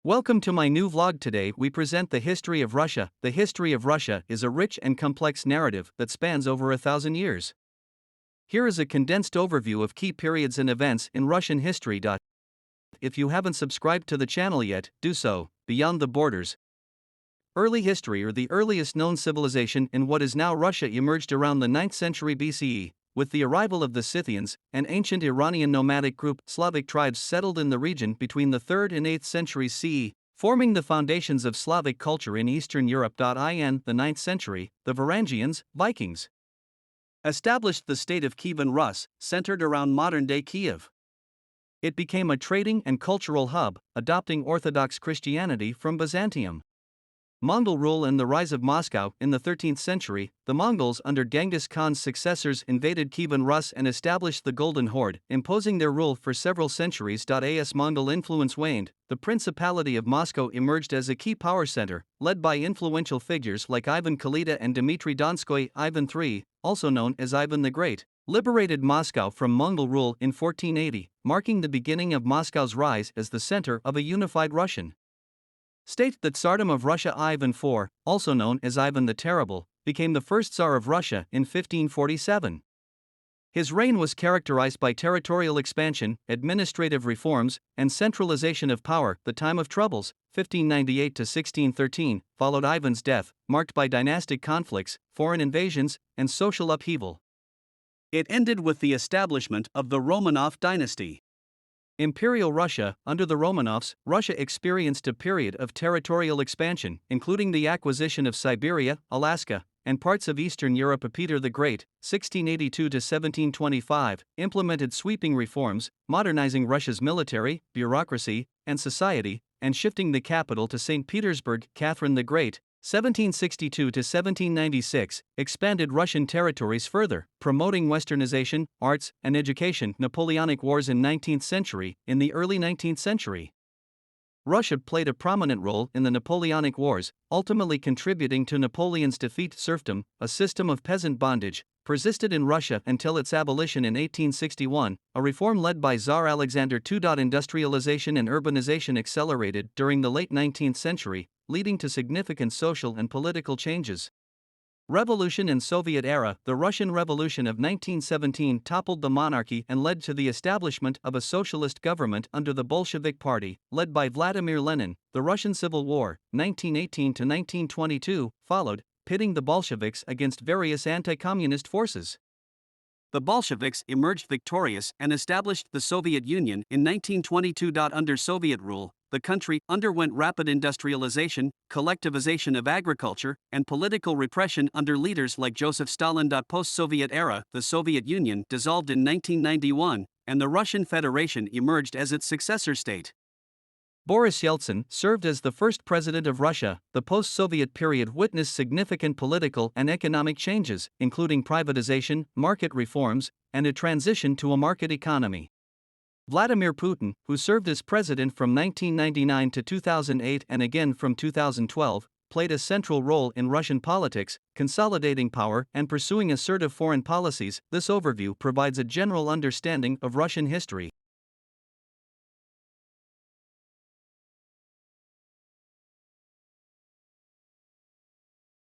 Welcome to my new vlog. Today we present the history of Russia. The history of Russia is a rich and complex narrative that spans over 1,000 years. Here is a condensed overview of key periods and events in Russian history. If you haven't subscribed to the channel yet, do so. Beyond the borders. Early history, or the earliest known civilization in what is now Russia, emerged around the 9th century BCE. With the arrival of the Scythians, an ancient Iranian nomadic group, Slavic tribes settled in the region between the 3rd and 8th centuries CE, forming the foundations of Slavic culture in Eastern Europe. In the 9th century, the Varangians, Vikings, established the state of Kievan Rus, centered around modern-day Kiev. It became a trading and cultural hub, adopting Orthodox Christianity from Byzantium. Mongol rule and the rise of Moscow. In the 13th century, the Mongols under Genghis Khan's successors invaded Kievan Rus and established the Golden Horde, imposing their rule for several centuries. As Mongol influence waned, the Principality of Moscow emerged as a key power center, led by influential figures like Ivan Khalida and Dmitry Donskoy. Ivan III, also known as Ivan the Great, liberated Moscow from Mongol rule in 1480, marking the beginning of Moscow's rise as the center of a unified Russian state. The Tsardom of Russia, Ivan IV, also known as Ivan the Terrible, became the first Tsar of Russia in 1547. His reign was characterized by territorial expansion, administrative reforms, and centralization of power. The time of troubles, 1598 to 1613, followed Ivan's death, marked by dynastic conflicts, foreign invasions, and social upheaval. It ended with the establishment of the Romanov dynasty. Imperial Russia. Under the Romanovs, Russia experienced a period of territorial expansion, including the acquisition of Siberia, Alaska, and parts of Eastern Europe. Peter the Great, 1682 to 1725, implemented sweeping reforms, modernizing Russia's military, bureaucracy, and society, and shifting the capital to St. Petersburg. Catherine the Great, 1762 to 1796, expanded Russian territories further, promoting westernization, arts, and education. Napoleonic Wars in 19th century. In the early 19th century, Russia played a prominent role in the Napoleonic Wars, ultimately contributing to Napoleon's defeat. Serfdom, a system of peasant bondage, persisted in Russia until its abolition in 1861, a reform led by Tsar Alexander II. Industrialization and urbanization accelerated during the late 19th century, leading to significant social and political changes. Revolution in Soviet era. The Russian Revolution of 1917 toppled the monarchy and led to the establishment of a socialist government under the Bolshevik Party, led by Vladimir Lenin. The Russian Civil War, 1918 to 1922, followed, pitting the Bolsheviks against various anti-communist forces. The Bolsheviks emerged victorious and established the Soviet Union in 1922. Under Soviet rule, the country underwent rapid industrialization, collectivization of agriculture, and political repression under leaders like Joseph Stalin. Post-Soviet era, the Soviet Union dissolved in 1991, and the Russian Federation emerged as its successor state. Boris Yeltsin served as the first president of Russia. The post-Soviet period witnessed significant political and economic changes, including privatization, market reforms, and a transition to a market economy. Vladimir Putin, who served as president from 1999 to 2008 and again from 2012, played a central role in Russian politics, consolidating power and pursuing assertive foreign policies. This overview provides a general understanding of Russian history.